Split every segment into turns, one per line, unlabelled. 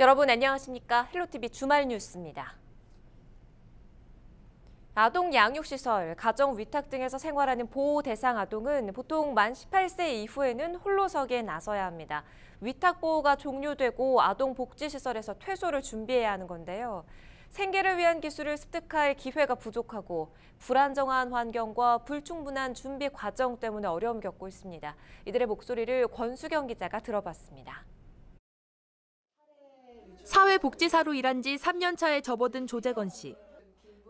여러분 안녕하십니까? 헬로티비 주말 뉴스입니다. 아동 양육시설, 가정 위탁 등에서 생활하는 보호 대상 아동은 보통 만 18세 이후에는 홀로서기에 나서야 합니다. 위탁 보호가 종료되고 아동 복지시설에서 퇴소를 준비해야 하는 건데요. 생계를 위한 기술을 습득할 기회가 부족하고 불안정한 환경과 불충분한 준비 과정 때문에 어려움 겪고 있습니다. 이들의 목소리를 권수경 기자가 들어봤습니다. 사회복지사로 일한 지 3년 차에 접어든 조재건 씨.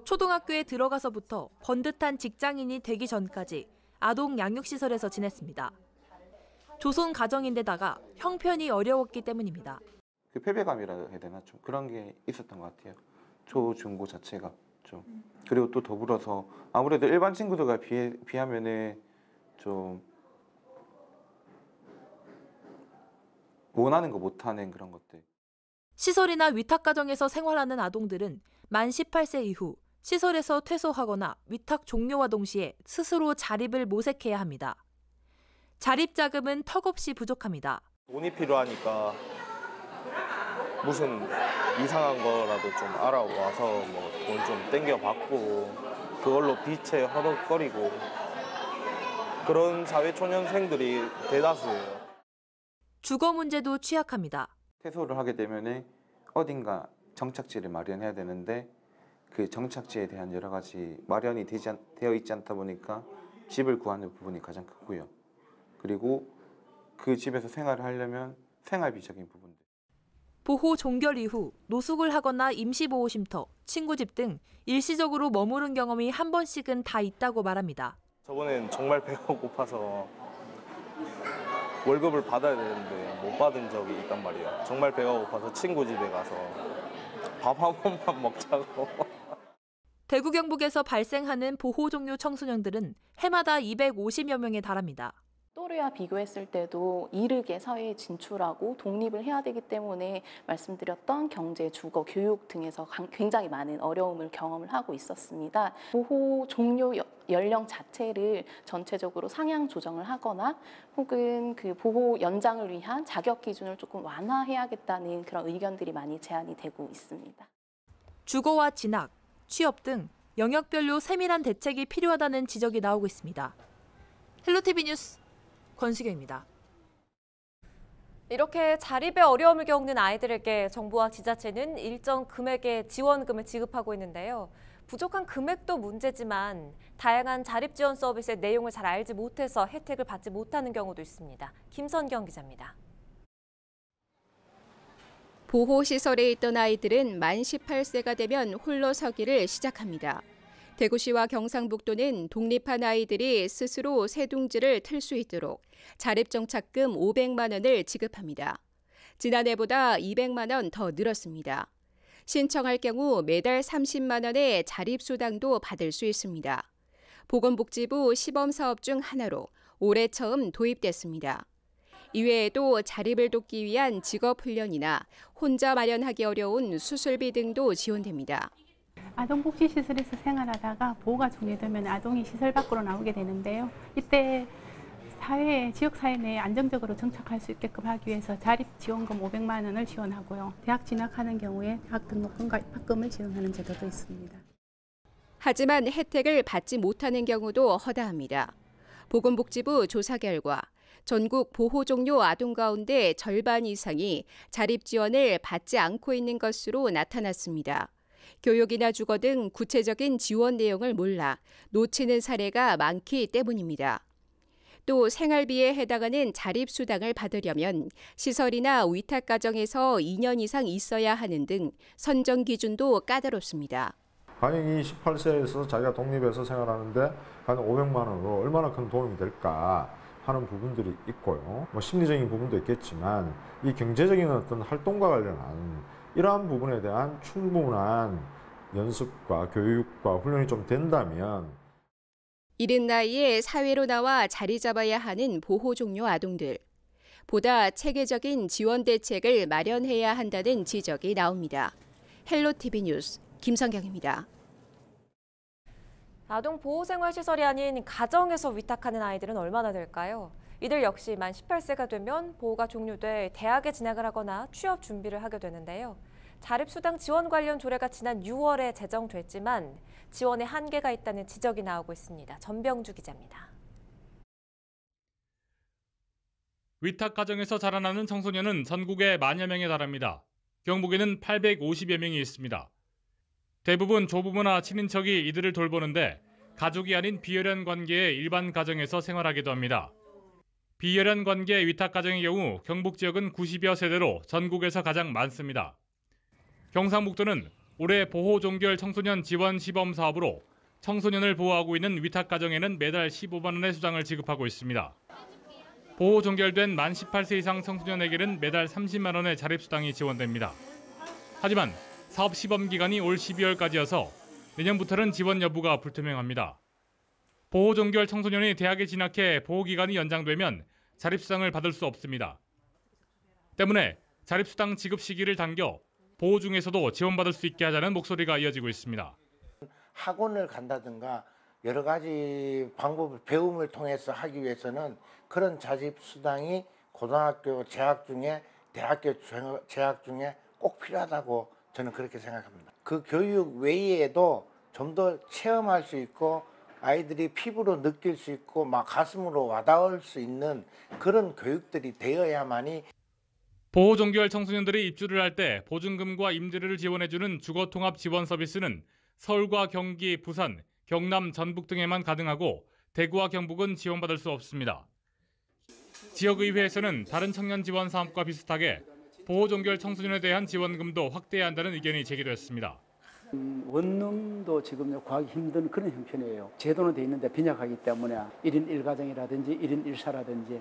초등학교에 들어가서부터 번듯한 직장인이 되기 전까지 아동 양육시설에서 지냈습니다. 조손 가정인데다가 형편이 어려웠기 때문입니다.
그 패배감이라 해야 되나 좀 그런 게 있었던 것 같아요. 초, 중고 자체가 좀. 그리고 또 더불어서 아무래도 일반 친구들과 비하면은 좀 원하는 거 못하는 그런 것들.
시설이나 위탁가정에서 생활하는 아동들은 만 18세 이후 시설에서 퇴소하거나 위탁 종료와 동시에 스스로 자립을 모색해야 합니다. 자립자금은 턱없이 부족합니다.
돈이 필요하니까 무슨 이상한 거라도 좀 알아와서 뭐 돈 좀 땡겨받고 그걸로 빚에 허덕거리고 그런 사회초년생들이 대다수예요.
주거 문제도 취약합니다.
퇴소를 하게 되면은 어딘가 정착지를 마련해야 되는데 그 정착지에 대한 여러 가지 마련이 되어 있지 않다 보니까 집을 구하는 부분이 가장 크고요. 그리고 그 집에서 생활을 하려면 생활비적인 부분들. 보호
종결 이후 노숙을 하거나 임시보호쉼터, 친구집 등 일시적으로 머무른 경험이 한 번씩은 다 있다고 말합니다.
저번엔 정말 배가 고파서 월급을 받아야 되는데 못 받은 적이 있단 말이에요. 정말 배가 고파서 친구 집에 가서 밥 한 번만 먹자고.
대구 경북에서 발생하는 보호 종료 청소년들은 해마다 250여 명에 달합니다.
또래와 비교했을 때도 이르게 사회에 진출하고 독립을 해야 되기 때문에 말씀드렸던 경제, 주거, 교육 등에서 굉장히 많은 어려움을 경험을 하고 있었습니다. 보호 종료 연령 자체를 전체적으로 상향 조정을 하거나 혹은 그 보호 연장을 위한 자격 기준을 조금 완화해야겠다는 그런 의견들이 많이 제안이 되고 있습니다.
주거와 진학, 취업 등 영역별로 세밀한 대책이 필요하다는 지적이 나오고 있습니다. 헬로티비 뉴스 권수경입니다. 이렇게 자립의 어려움을 겪는 아이들에게 정부와 지자체는 일정 금액의 지원금을 지급하고 있는데요. 부족한 금액도 문제지만 다양한 자립 지원 서비스의 내용을 잘 알지 못해서 혜택을 받지 못하는 경우도 있습니다. 김선경 기자입니다.
보호시설에 있던 아이들은 만 18세가 되면 홀로서기를 시작합니다. 대구시와 경상북도는 독립한 아이들이 스스로 새둥지를 틀 수 있도록 자립정착금 500만 원을 지급합니다. 지난해보다 200만 원 더 늘었습니다. 신청할 경우 매달 30만 원의 자립수당도 받을 수 있습니다. 보건복지부 시범사업 중 하나로 올해 처음 도입됐습니다. 이외에도 자립을 돕기 위한 직업훈련이나 혼자 마련하기 어려운 수술비 등도 지원됩니다.
아동복지시설에서 생활하다가 보호가 종료되면 아동이 시설 밖으로 나오게 되는데요. 이때 지역사회 내에 안정적으로 정착할 수 있게끔 하기 위해서 자립지원금 500만 원을 지원하고요. 대학 진학하는 경우에 대학 등록금과 입학금을 지원하는 제도도 있습니다.
하지만 혜택을 받지 못하는 경우도 허다합니다. 보건복지부 조사 결과 전국 보호 종료 아동 가운데 절반 이상이 자립 지원을 받지 않고 있는 것으로 나타났습니다. 교육이나 주거 등 구체적인 지원 내용을 몰라 놓치는 사례가 많기 때문입니다. 또 생활비에 해당하는 자립수당을 받으려면 시설이나 위탁가정에서 2년 이상 있어야 하는 등 선정 기준도 까다롭습니다.
만약에 18세에서 자기가 독립해서 생활하는데 한 500만 원으로 얼마나 큰 도움이 될까 하는 부분들이 있고요. 뭐 심리적인 부분도 있겠지만 이 경제적인 어떤 활동과 관련한 이러한 부분에 대한 충분한 연습과 교육과 훈련이 좀 된다면
이른 나이에 사회로 나와 자리 잡아야 하는 보호 종료 아동들. 보다 체계적인 지원 대책을 마련해야 한다는 지적이 나옵니다. 헬로티비 뉴스 김선경입니다.
아동 보호생활시설이 아닌 가정에서 위탁하는 아이들은 얼마나 될까요? 이들 역시 만 18세가 되면 보호가 종료돼 대학에 진학을 하거나 취업 준비를 하게 되는데요. 자립수당 지원 관련 조례가 지난 6월에 제정됐지만 지원에 한계가 있다는 지적이 나오고 있습니다. 전병주 기자입니다.
위탁가정에서 자라나는 청소년은 전국에 만여 명에 달합니다. 경북에는 850여 명이 있습니다. 대부분 조부모나 친인척이 이들을 돌보는데 가족이 아닌 비혈연 관계의 일반 가정에서 생활하기도 합니다. 비혈연 관계 위탁가정의 경우 경북 지역은 90여 세대로 전국에서 가장 많습니다. 경상북도는 올해 보호종결 청소년 지원 시범 사업으로 청소년을 보호하고 있는 위탁가정에는 매달 15만 원의 수당을 지급하고 있습니다. 보호 종결된 만 18세 이상 청소년에게는 매달 30만 원의 자립수당이 지원됩니다. 하지만 사업 시범 기간이 올 12월까지여서 내년부터는 지원 여부가 불투명합니다. 보호 종결 청소년이 대학에 진학해 보호 기간이 연장되면 자립수당을 받을 수 없습니다. 때문에 자립수당 지급 시기를 당겨 보호 중에서도 지원받을 수 있게 하자는 목소리가 이어지고 있습니다.
학원을 간다든가 여러 가지 방법을 배움을 통해서 하기 위해서는 그런 자립수당이 고등학교 재학 중에 대학교 재학 중에 꼭 필요하다고 저는 그렇게 생각합니다. 그 교육 외에도 좀 더 체험할 수 있고 아이들이 피부로 느낄 수 있고 막 가슴으로 와닿을 수 있는 그런 교육들이 되어야만이
보호 종결 청소년들이 입주를 할 때 보증금과 임대료를 지원해주는 주거통합 지원 서비스는 서울과 경기, 부산, 경남, 전북 등에만 가능하고 대구와 경북은 지원받을 수 없습니다. 지역의회에서는 다른 청년 지원 사업과 비슷하게 보호 종결 청소년에 대한 지원금도 확대해야 한다는 의견이 제기됐습니다.
원룸도 지금 구하기 힘든 그런 형편이에요. 제도는 돼 있는데 빈약하기 때문에 1인 1가정이라든지 1인 1사라든지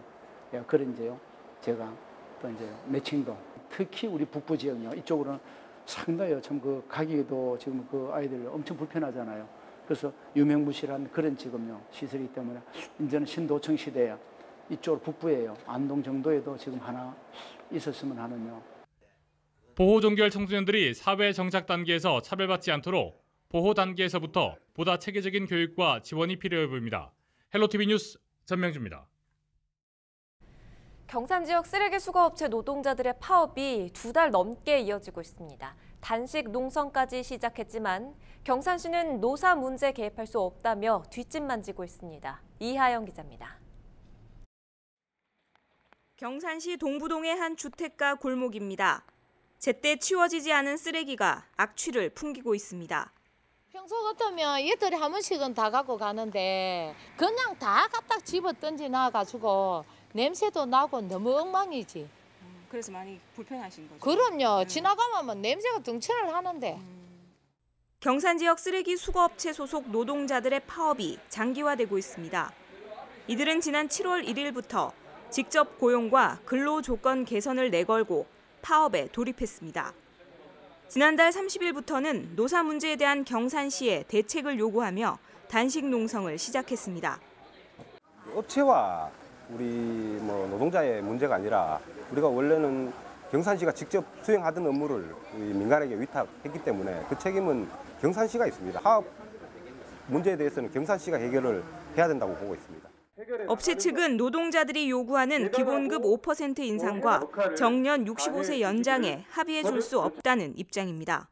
그런 이제요. 제가 또 이제 매칭도 특히 우리 북부 지역요. 이쪽으로는 상당히 참 그 가기도 지금 그 아이들 엄청 불편하잖아요. 그래서 유명무실한 그런 지금요 시설이기 때문에 이제는 신도청 시대에 이쪽 북부에요. 안동 정도에도 지금 하나 있었으면 하는요.
보호 종결 청소년들이 사회 정착 단계에서 차별받지 않도록 보호 단계에서부터 보다 체계적인 교육과 지원이 필요해 보입니다. 헬로티비 뉴스 전명주입니다.
경산 지역 쓰레기 수거업체 노동자들의 파업이 2달 넘게 이어지고 있습니다. 단식 농성까지 시작했지만 경산시는 노사 문제에 개입할 수 없다며 뒷짐만 지고 있습니다. 이하영 기자입니다.
경산시 동부동의 한 주택가 골목입니다. 제때 치워지지 않은 쓰레기가 악취를 풍기고 있습니다.
평소 같으면 얘들이 한 번씩은 다 갖고 가는데 그냥 다 갖다 집어 던져 놔가지고 냄새도 나고 너무 엉망이지.
그래서 많이 불편하신 거죠?
그럼요. 지나가면 냄새가 등천을 하는데.
경산 지역 쓰레기 수거업체 소속 노동자들의 파업이 장기화되고 있습니다. 이들은 지난 7월 1일부터 직접 고용과 근로 조건 개선을 내걸고 파업에 돌입했습니다. 지난달 30일부터는 노사 문제에 대한 경산시의 대책을 요구하며 단식 농성을 시작했습니다.
업체와 우리 노동자의 문제가 아니라 우리가 원래는 경산시가 직접 수행하던 업무를 민간에게 위탁했기 때문에 그 책임은 경산시가 있습니다. 파업 문제에 대해서는 경산시가 해결을 해야 된다고 보고 있습니다.
업체 측은 노동자들이 요구하는 기본급 5% 인상과 정년 65세 연장에 합의해 줄 수 없다는 입장입니다.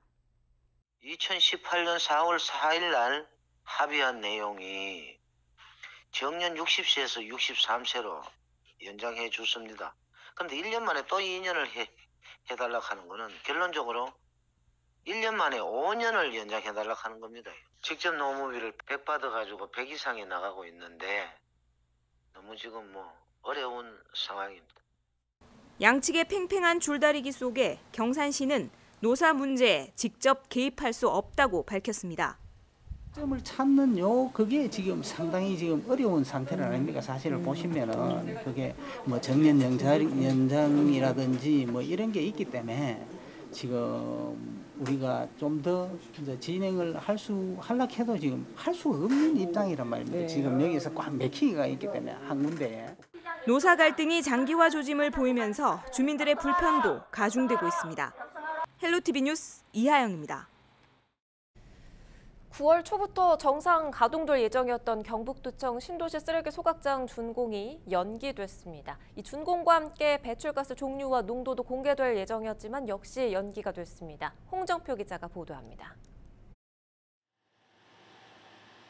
2018년 4월 4일 날 합의한 내용이 정년 60세에서 63세로 연장해 줬습니다. 그런데 1년 만에 또 2년을 해달라고 하는 거는 결론적으로 1년 만에 5년을 연장해달라고 하는 겁니다. 직접 노무비를 100 받아가지고 100 이상이 나가고 있는데 너무 지금 어려운 상황입니다.
양측의 팽팽한 줄다리기 속에 경산시는 노사 문제에 직접 개입할 수 없다고 밝혔습니다.
점을 찾는 그게 지금 상당히 지금 어려운 상태는 아닙니까? 사실을 보시면은 그게 정년 연장이라든지 이런 게 있기 때문에 지금 우리가 좀 더 진행을 하려고 해도 지금 할 수 없는 입장이란 말입니다. 지금 여기서 꽉 맥히기가 있기 때문에 한 군데에.
노사 갈등이 장기화 조짐을 보이면서 주민들의 불편도 가중되고 있습니다. 헬로티비 뉴스 이하영입니다.
9월 초부터 정상 가동될 예정이었던 경북도청 신도시 쓰레기 소각장 준공이 연기됐습니다. 이 준공과 함께 배출가스 종류와 농도도 공개될 예정이었지만 역시 연기가 됐습니다. 홍정표 기자가 보도합니다.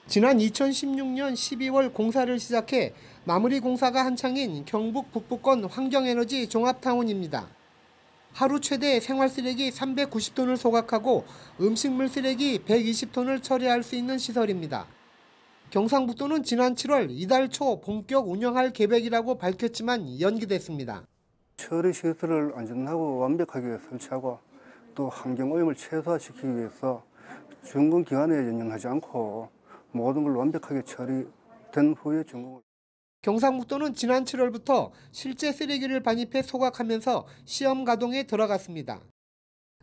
지난 2016년 12월 공사를 시작해 마무리 공사가 한창인 경북 북부권 환경에너지 종합타운입니다. 하루 최대 생활쓰레기 390톤을 소각하고 음식물 쓰레기 120톤을 처리할 수 있는 시설입니다. 경상북도는 지난 7월 이달 초 본격 운영할 계획이라고 밝혔지만 연기됐습니다.
처리 시설을 안전하고 완벽하게 설치하고 또 환경오염을 최소화시키기 위해서 준공 기간에 연연하지 않고 모든 걸 완벽하게 처리된 후에 준공을.
경상북도는 지난 7월부터 실제 쓰레기를 반입해 소각하면서 시험 가동에 들어갔습니다.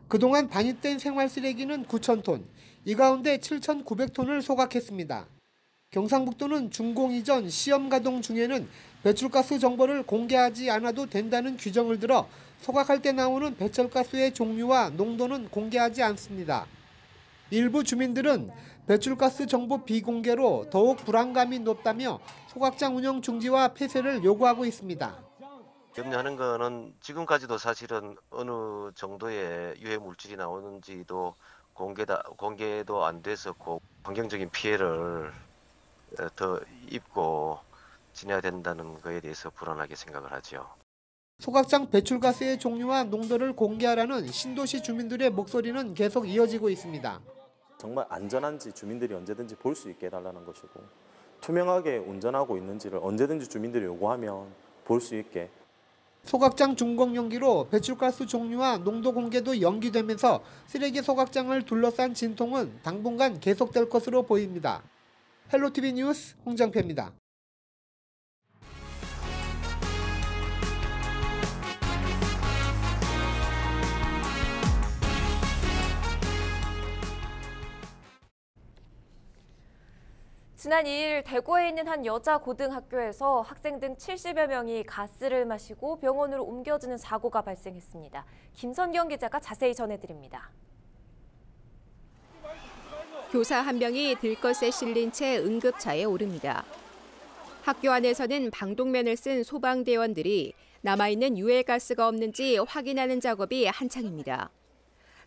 그동안 반입된 생활 쓰레기는 9,000톤, 이 가운데 7,900톤을 소각했습니다. 경상북도는 준공 이전 시험 가동 중에는 배출가스 정보를 공개하지 않아도 된다는 규정을 들어 소각할 때 나오는 배출가스의 종류와 농도는 공개하지 않습니다. 일부 주민들은 배출가스 정보 비공개로 더욱 불안감이 높다며 소각장 운영 중지와 폐쇄를 요구하고 있습니다.
염려하는 거는 지금까지도 사실은 어느 정도의 유해 물질이 나오는지도 공개도 안 됐었고 환경적인 피해를 더 입고 지내야 된다는 거에 대해서 불안하게 생각을 하죠.
소각장 배출가스의 종류와 농도를 공개하라는 신도시 주민들의 목소리는 계속 이어지고 있습니다.
정말 안전한지 주민들이 언제든지 볼 수 있게 해달라는 것이고 투명하게 운전하고 있는지를 언제든지 주민들이 요구하면 볼 수 있게.
소각장 준공 연기로 배출가스 종류와 농도 공개도 연기되면서 쓰레기 소각장을 둘러싼 진통은 당분간 계속될 것으로 보입니다. 헬로티비 뉴스 홍정표입니다.
지난 2일 대구에 있는 한 여자 고등학교에서 학생 등 70여 명이 가스를 마시고 병원으로 옮겨지는 사고가 발생했습니다. 김선경 기자가 자세히 전해드립니다.
교사 한 명이 들것에 실린 채 응급차에 오릅니다. 학교 안에서는 방독면을 쓴 소방대원들이 남아있는 유해가스가 없는지 확인하는 작업이 한창입니다.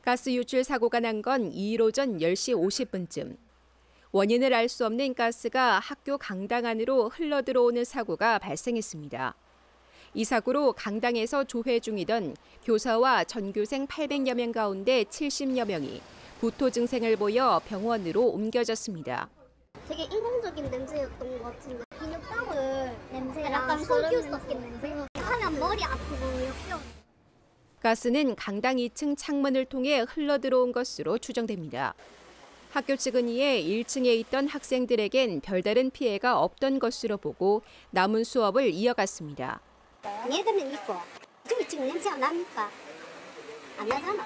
가스 유출 사고가 난 건 2일 오전 10시 50분쯤. 원인을 알 수 없는 가스가 학교 강당 안으로 흘러들어오는 사고가 발생했습니다. 이 사고로 강당에서 조회 중이던 교사와 전교생 800여 명 가운데 70여 명이 구토 증상을 보여 병원으로 옮겨졌습니다.
되게 인공적인 냄새였던 것 같은데 비눗방울 냄새랑 약간 석유 섞인 냄새 하면 머리 아프고 역겨워.
가스는 강당 2층 창문을 통해 흘러들어온 것으로 추정됩니다. 학교 측은 이에 1층에 있던 학생들에겐 별다른 피해가 없던 것으로 보고 남은 수업을 이어갔습니다.
얘들은 있고 지금 냄새 안 납니까? 안 나잖아.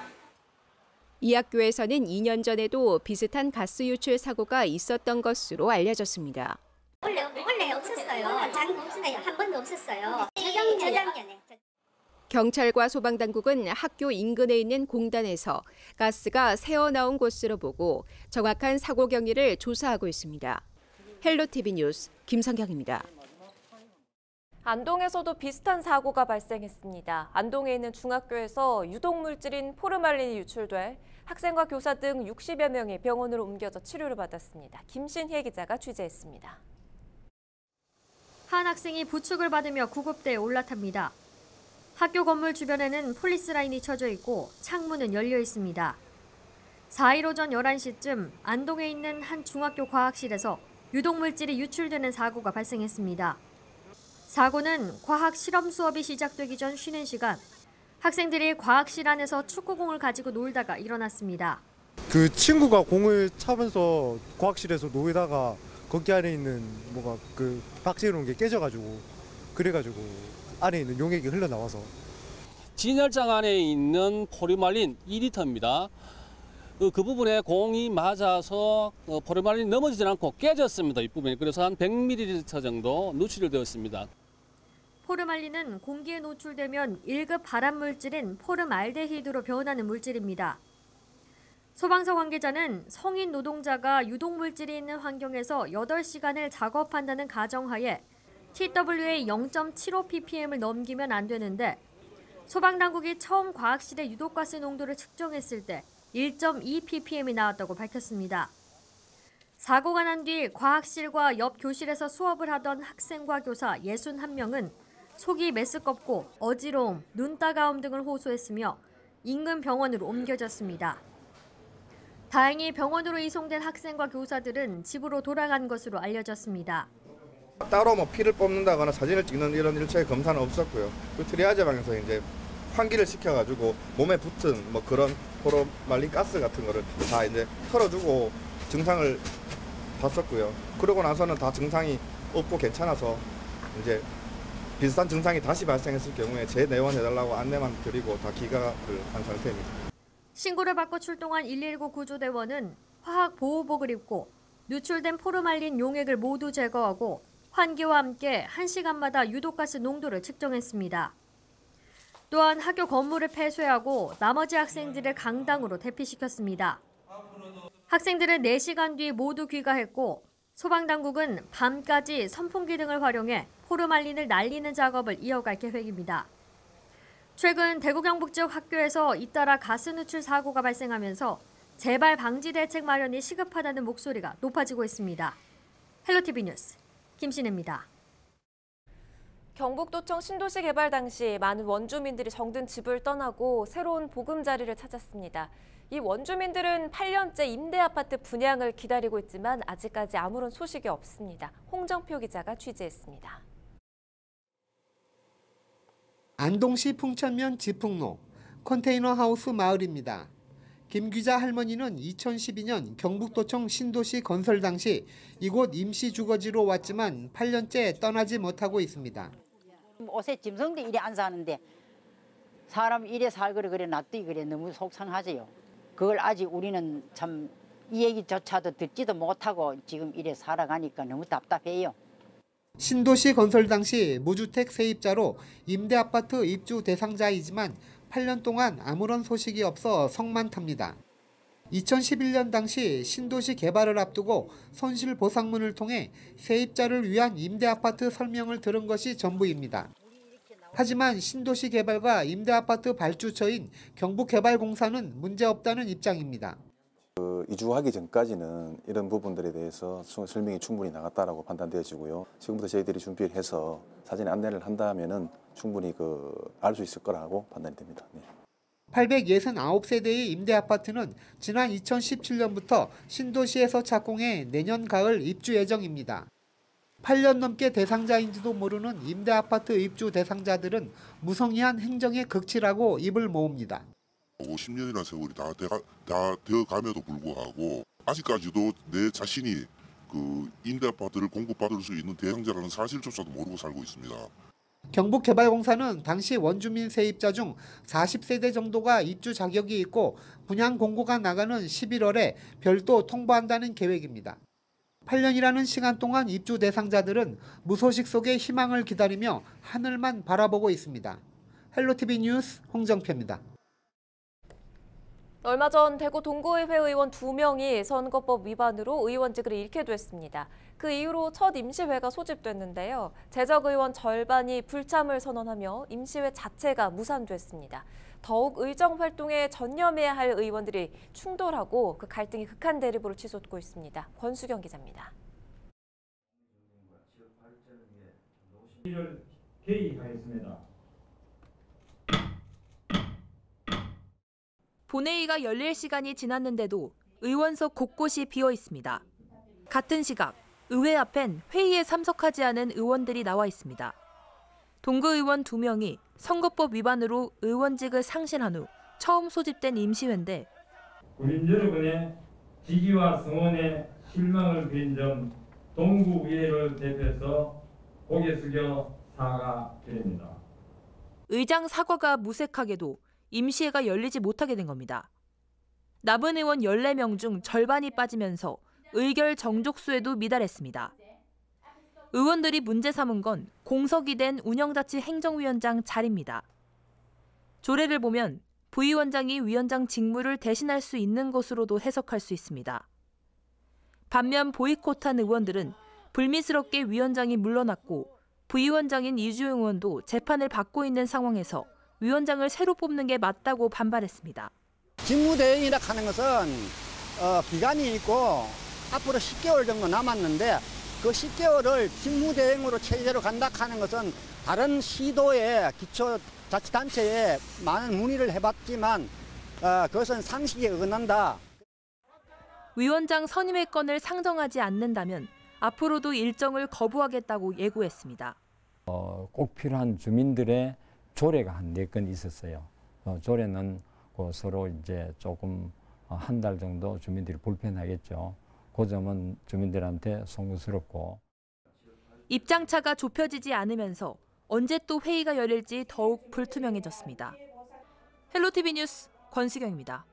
이 학교에서는 2년 전에도 비슷한 가스 유출 사고가 있었던 것으로 알려졌습니다.
원래 없었어요. 한 번도 없었어요. 저작년에.
경찰과 소방당국은 학교 인근에 있는 공단에서 가스가 새어나온 것으로 보고 정확한 사고 경위를 조사하고 있습니다. 헬로티비 뉴스 김성경입니다.
안동에서도 비슷한 사고가 발생했습니다. 안동에 있는 중학교에서 유독물질인 포르말린이 유출돼 학생과 교사 등 60여 명이 병원으로 옮겨져 치료를 받았습니다. 김신혜 기자가 취재했습니다.
한 학생이 부축을 받으며 구급대에 올라탑니다. 학교 건물 주변에는 폴리스 라인이 쳐져 있고 창문은 열려 있습니다. 4일 오전 11시쯤 안동에 있는 한 중학교 과학실에서 유독물질이 유출되는 사고가 발생했습니다. 사고는 과학 실험 수업이 시작되기 전 쉬는 시간, 학생들이 과학실 안에서 축구공을 가지고 놀다가 일어났습니다.
그 친구가 공을 차면서 과학실에서 놀다가 거기 안에 있는 뭐가 그 박스에 놓은 게 깨져가지고 그래가지고 안에 있는 용액이 흘러나와서.
진열장 안에 있는 포르말린 2리터입니다. 그 부분에 공이 맞아서 포르말린이 넘어지지 않고 깨졌습니다. 윗부분에. 그래서 한 100ml 정도 누출이 되었습니다.
포르말린은 공기에 노출되면 1급 발암물질인 포름알데히드로 변하는 물질입니다. 소방서 관계자는 성인 노동자가 유독물질이 있는 환경에서 8시간을 작업한다는 가정하에 TWA 0.75ppm을 넘기면 안 되는데 소방당국이 처음 과학실의 유독가스 농도를 측정했을 때 1.2ppm이 나왔다고 밝혔습니다. 사고가 난 뒤 과학실과 옆 교실에서 수업을 하던 학생과 교사 61명은 속이 메스껍고 어지러움, 눈 따가움 등을 호소했으며 인근 병원으로 옮겨졌습니다. 다행히 병원으로 이송된 학생과 교사들은 집으로 돌아간 것으로 알려졌습니다.
따로 뭐 피를 뽑는다거나 사진을 찍는 이런 일체의 검사는 없었고요. 그 트리아제방에서 이제 환기를 시켜가지고 몸에 붙은 뭐 그런 포르말린 가스 같은 거를 다 이제 털어주고 증상을 봤었고요. 그러고 나서는 다 증상이 없고 괜찮아서 이제 비슷한 증상이 다시 발생했을 경우에 재내원해달라고 안내만 드리고 다 기각을 한 상태입니다.
신고를 받고 출동한 119 구조대원은 화학 보호복을 입고 누출된 포르말린 용액을 모두 제거하고 환기와 함께 1시간마다 유독가스 농도를 측정했습니다. 또한 학교 건물을 폐쇄하고 나머지 학생들을 강당으로 대피시켰습니다. 학생들은 4시간 뒤 모두 귀가했고 소방당국은 밤까지 선풍기 등을 활용해 포르말린을 날리는 작업을 이어갈 계획입니다. 최근 대구 경북 지역 학교에서 잇따라 가스 누출 사고가 발생하면서 재발 방지 대책 마련이 시급하다는 목소리가 높아지고 있습니다. 헬로티비 뉴스 김신혜입니다.
경북도청 신도시 개발 당시 많은 원주민들이 정든 집을 떠나고 새로운 보금자리를 찾았습니다. 이 원주민들은 8년째 임대아파트 분양을 기다리고 있지만 아직까지 아무런 소식이 없습니다. 홍정표 기자가 취재했습니다.
안동시 풍천면 지풍로 컨테이너 하우스 마을입니다. 김 기자 할머니는 2012년 경북도청 신도시 건설 당시 이곳 임시 주거지로 왔지만 8년째 떠나지 못하고 있습니다.
옷에 짐승도 이래 안 사는데 사람 이래 살거리 그래 놔두기 그래 너무 속상하지요. 그걸 아직 우리는 참 이 얘기조차도 듣지도 못하고 지금 이래 살아가니까 너무 답답해요.
신도시 건설 당시 무주택 세입자로 임대아파트 입주 대상자이지만 8년 동안 아무런 소식이 없어 성만 탑니다. 2011년 당시 신도시 개발을 앞두고 손실보상문을 통해 세입자를 위한 임대아파트 설명을 들은 것이 전부입니다. 하지만 신도시 개발과 임대아파트 발주처인 경북개발공사는 문제없다는 입장입니다.
이주하기 전까지는 이런 부분들에 대해서 설명이 충분히 나갔다라고 판단되어지고요. 지금부터 저희들이 준비를 해서 사전에 안내를 한다면은 충분히 알 수 있을 거라고 판단이 됩니다. 네.
869세대의 임대아파트는 지난 2017년부터 신도시에서 착공해 내년 가을 입주 예정입니다. 8년 넘게 대상자인지도 모르는 임대아파트 입주 대상자들은 무성의한 행정에 극치라고 입을 모읍니다.
10년이라는 세월이 다 되어감에도 불구하고 아직까지도 내 자신이 임대아파트를 공급받을 수 있는 대상자라는 사실조차도 모르고 살고 있습니다.
경북개발공사는 당시 원주민 세입자 중 40세대 정도가 입주 자격이 있고 분양 공고가 나가는 11월에 별도 통보한다는 계획입니다. 8년이라는 시간 동안 입주 대상자들은 무소식 속에 희망을 기다리며 하늘만 바라보고 있습니다. 헬로티비 뉴스 홍정표입니다.
얼마 전 대구 동구의회 의원 2명이 선거법 위반으로 의원직을 잃게 됐습니다. 그 이후로 첫 임시회가 소집됐는데요. 재적 의원 절반이 불참을 선언하며 임시회 자체가 무산됐습니다. 더욱 의정 활동에 전념해야 할 의원들이 충돌하고 그 갈등이 극한 대립으로 치솟고 있습니다. 권수경 기자입니다.
개의하였습니다.
본회의가 열릴 시간이 지났는데도 의원석 곳곳이 비어 있습니다. 같은 시각 의회 앞엔 회의에 참석하지 않은 의원들이 나와 있습니다. 동구 의원 2명이 선거법 위반으로 의원직을 상실한 후 처음 소집된 임시회인데
국민 여러분의 지지와 성원에 실망을 드린 점 동구의회를 대표해서 고개 숙여 사과드립니다.
의장 사과가 무색하게도 임시회가 열리지 못하게 된 겁니다. 남은 의원 14명 중 절반이 빠지면서 의결 정족수에도 미달했습니다. 의원들이 문제 삼은 건 공석이 된 운영자치 행정위원장 자리입니다. 조례를 보면 부위원장이 위원장 직무를 대신할 수 있는 것으로도 해석할 수 있습니다. 반면 보이콧한 의원들은 불미스럽게 위원장이 물러났고 부위원장인 이주영 의원도 재판을 받고 있는 상황에서 위원장을 새로 뽑는 게 맞다고 반발했습니다.
직무대행이라 하는 것은 기간이 있고 앞으로 10개월 정도 남았는데 그 10개월을 직무대행으로 체제로 간다 하는 것은 다른 시도에 기초자치단체에 많은 문의를 해봤지만 그것은 상식에 어긋난다.
위원장 선임의 건을 상정하지 않는다면 앞으로도 일정을 거부하겠다고 예고했습니다.
꼭 필요한 주민들의 조례가 한 4건 있었어요. 조례는 서로 이제 조금 한 달 정도 주민들이 불편하겠죠. 그 점은 주민들한테 송구스럽고.
입장차가 좁혀지지 않으면서 언제 또 회의가 열릴지 더욱 불투명해졌습니다. 헬로티비 뉴스 권수경입니다.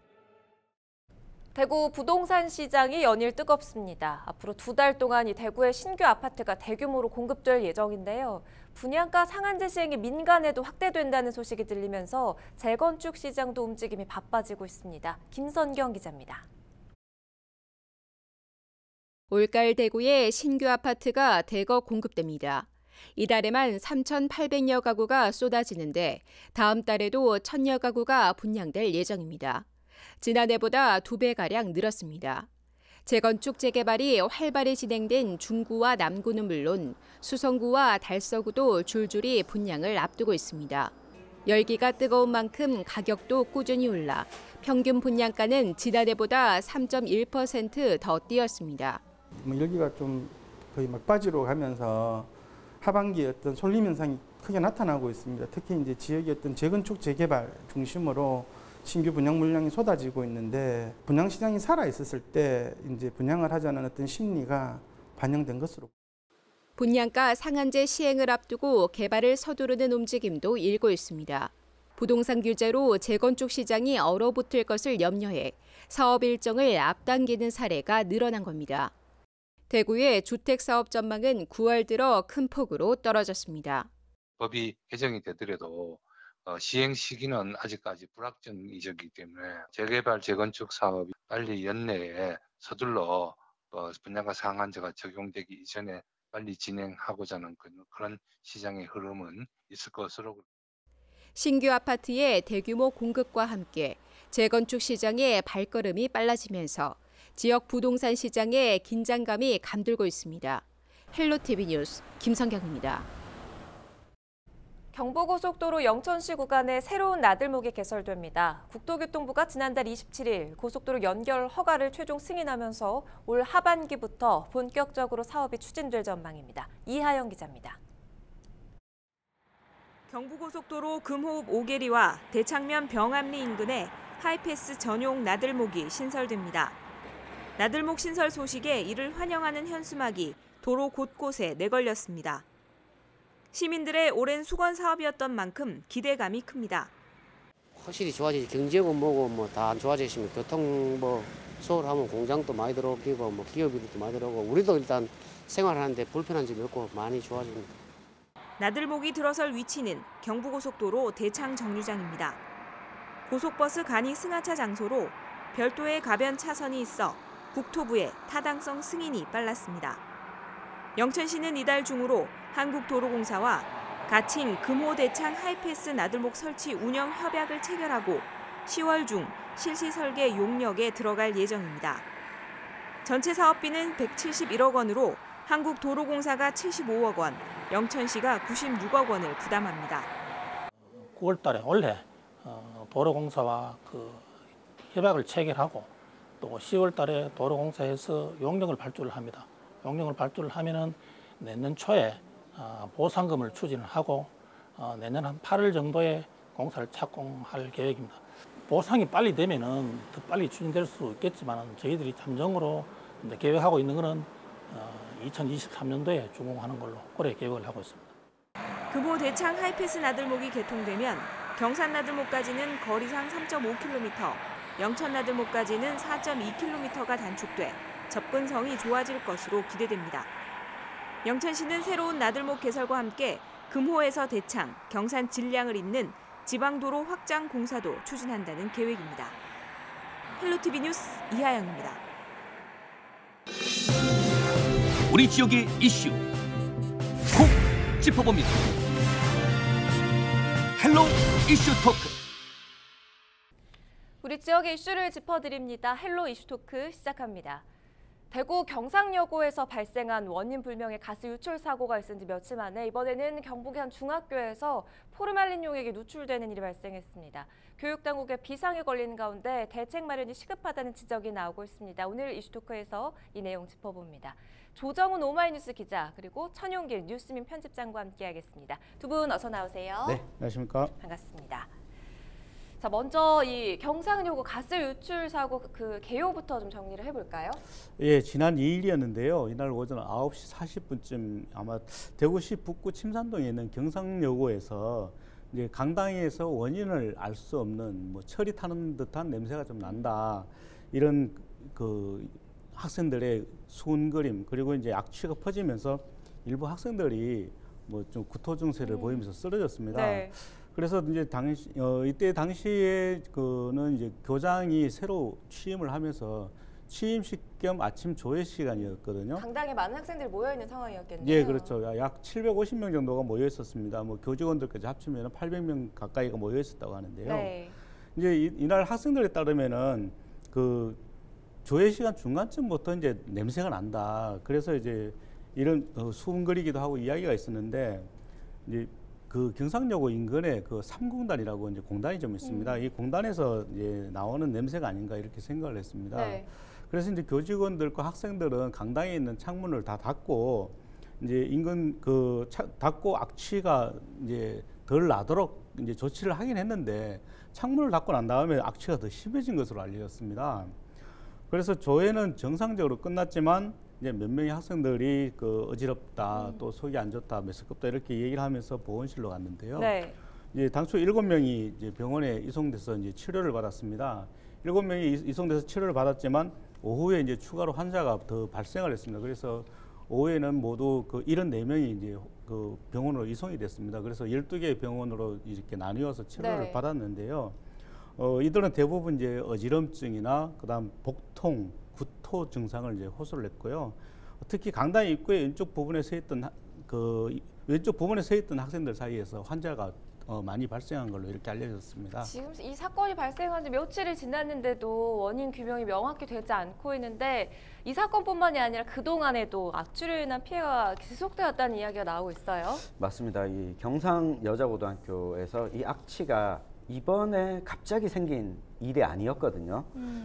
대구 부동산 시장이 연일 뜨겁습니다. 앞으로 2달 동안 이 대구의 신규 아파트가 대규모로 공급될 예정인데요. 분양가 상한제 시행이 민간에도 확대된다는 소식이 들리면서 재건축 시장도 움직임이 바빠지고 있습니다. 김선경 기자입니다.
올가을 대구에 신규 아파트가 대거 공급됩니다. 이달에만 3,800여 가구가 쏟아지는데 다음 달에도 1,000여 가구가 분양될 예정입니다. 지난해보다 2배가량 늘었습니다. 재건축 재개발이 활발히 진행된 중구와 남구는 물론 수성구와 달서구도 줄줄이 분양을 앞두고 있습니다. 열기가 뜨거운 만큼 가격도 꾸준히 올라 평균 분양가는 지난해보다 3.1% 더 뛰었습니다.
열기가 좀 거의 막바지로 가면서 하반기에 어떤 솔림 현상이 크게 나타나고 있습니다. 특히 이제 지역의 어떤 재건축 재개발 중심으로 신규 분양 물량이 쏟아지고 있는데 분양 시장이 살아 있었을 때 이제 분양을 하자는 어떤 심리가 반영된 것으로.
분양가 상한제 시행을 앞두고 개발을 서두르는 움직임도 일고 있습니다. 부동산 규제로 재건축 시장이 얼어붙을 것을 염려해 사업 일정을 앞당기는 사례가 늘어난 겁니다. 대구의 주택 사업 전망은 9월 들어 큰 폭으로 떨어졌습니다.
법이 개정이 되더라도 시행 시기는 아직까지 불확정이기 때문에 재개발 재건축 사업이 빨리 연내에 서둘러 분양가 상한제가 적용되기 이전에 빨리 진행하고자 하는 그런 시장의 흐름은 있을 것으로.
신규 아파트의 대규모 공급과 함께 재건축 시장의 발걸음이 빨라지면서 지역 부동산 시장에 긴장감이 감돌고 있습니다. 헬로티비 뉴스 김성경입니다.
경부고속도로 영천시 구간에 새로운 나들목이 개설됩니다. 국토교통부가 지난달 27일 고속도로 연결 허가를 최종 승인하면서 올 하반기부터 본격적으로 사업이 추진될 전망입니다. 이하영 기자입니다.
경부고속도로 금호읍 오계리와 대창면 병암리 인근에 하이패스 전용 나들목이 신설됩니다. 나들목 신설 소식에 이를 환영하는 현수막이 도로 곳곳에 내걸렸습니다. 시민들의 오랜 수건 사업이었던 만큼 기대감이 큽니다.
확실히 좋아지지. 경제고 뭐고 뭐 다 안 좋아지시면 교통 서울하면 공장도 많이 들어오고 뭐 기업들도 많이 들어오고 우리도 일단 생활하는데 별편한 점이 없고 많이 좋아집니다.
나들목이 들어설 위치는 경부고속도로 대창 정류장입니다. 고속버스 간이 승하차 장소로 별도의 가변 차선이 있어 국토부의 타당성 승인이 빨랐습니다. 영천시는 이달 중으로 한국도로공사와 가칭 금호대창 하이패스 나들목 설치 운영 협약을 체결하고 10월 중 실시 설계 용역에 들어갈 예정입니다. 전체 사업비는 171억 원으로 한국도로공사가 75억 원, 영천시가 96억 원을 부담합니다.
9월 달에 올해 도로공사와 협약을 체결하고 또 10월 달에 도로공사에서 용역을 발주를 합니다. 용역을 발주를 하면은 내년 초에 보상금을 추진을 하고 내년 한 8월 정도에 공사를 착공할 계획입니다. 보상이 빨리 되면은 더 빨리 추진될 수 있겠지만 저희들이 잠정으로 계획하고 있는 것은 2023년도에 준공하는 걸로 올해 계획을 하고 있습니다.
금호 대창 하이패스 나들목이 개통되면 경산 나들목까지는 거리상 3.5km, 영천 나들목까지는 4.2km가 단축돼 접근성이 좋아질 것으로 기대됩니다. 영천시는 새로운 나들목 개설과 함께 금호에서 대창, 경산 진량을 잇는 지방도로 확장 공사도 추진한다는 계획입니다. 헬로티비 뉴스 이하영입니다.
우리 지역의 이슈 콕 짚어봅니다. 헬로 이슈 토크.
우리 지역의 이슈를 짚어드립니다. 헬로 이슈 토크 시작합니다. 대구 경상여고에서 발생한 원인 불명의 가스 유출 사고가 있은 지 며칠 만에 이번에는 경북의 한 중학교에서 포르말린 용액이 누출되는 일이 발생했습니다. 교육당국의 비상에 걸리는 가운데 대책 마련이 시급하다는 지적이 나오고 있습니다. 오늘 이슈토크에서 이 내용 짚어봅니다. 조정훈 오마이뉴스 기자 그리고 천용길 뉴스민 편집장과 함께하겠습니다. 두 분 어서 나오세요.
네, 안녕하십니까.
반갑습니다. 자, 먼저 이 경상여고 가스 유출 사고 그 개요부터 좀 정리를 해볼까요?
예, 지난 2일이었는데요. 이날 오전 9시 40분쯤 아마 대구시 북구 침산동에 있는 경상여고에서 이제 강당에서 원인을 알 수 없는 뭐 철이 타는 듯한 냄새가 좀 난다. 이런 그 학생들의 수군거림 그리고 이제 악취가 퍼지면서 일부 학생들이 뭐 좀 구토 증세를 보이면서 쓰러졌습니다. 네. 그래서 이제 이때 당시에 그는 이제 교장이 새로 취임을 하면서 취임식 겸 아침 조회 시간이었거든요.
강당에 많은 학생들이 모여 있는 상황이었겠네요.
예, 그렇죠. 약 750명 정도가 모여 있었습니다. 뭐 교직원들까지 합치면 800명 가까이가 모여 있었다고 하는데요. 네. 이제 이날 학생들에 따르면은 그 조회 시간 중간쯤부터 이제 냄새가 난다. 그래서 이제 이런 수군거리기도 하고 이야기가 있었는데 이제 그 경상여고 인근에 그 3공단이라고 이제 공단이 좀 있습니다. 이 공단에서 이제 나오는 냄새가 아닌가 이렇게 생각을 했습니다. 네. 그래서 이제 교직원들과 학생들은 강당에 있는 창문을 다 닫고 이제 인근 그 닫고 악취가 이제 덜 나도록 이제 조치를 하긴 했는데 창문을 닫고 난 다음에 악취가 더 심해진 것으로 알려졌습니다. 그래서 조회는 정상적으로 끝났지만 이제 몇 명의 학생들이 그 어지럽다, 또 속이 안 좋다, 메스껍다 이렇게 얘기를 하면서 보건실로 갔는데요. 네. 이제 당초 7명이 이제 병원에 이송돼서 이제 치료를 받았습니다. 7명이 이송돼서 치료를 받았지만 오후에 이제 추가로 환자가 더 발생을 했습니다. 그래서 오후에는 모두 그 74명이 이제 그 병원으로 이송이 됐습니다. 그래서 12개의 병원으로 이렇게 나뉘어서 치료를 네. 받았는데요. 이들은 대부분 이제 어지럼증이나 그다음 복통, 구토 증상을 이제 호소를 했고요. 특히 강당 입구의 왼쪽 부분에 서 있던 학생들 사이에서 환자가 많이 발생한 걸로 이렇게 알려졌습니다.
지금 이 사건이 발생한 지 며칠이 지났는데도 원인 규명이 명확히 되지 않고 있는데 이 사건뿐만이 아니라 그동안에도 악취로 인한 피해가 지속되었다는 이야기가 나오고 있어요.
맞습니다. 이 경상여자고등학교에서 이 악취가 이번에 갑자기 생긴 일이 아니었거든요.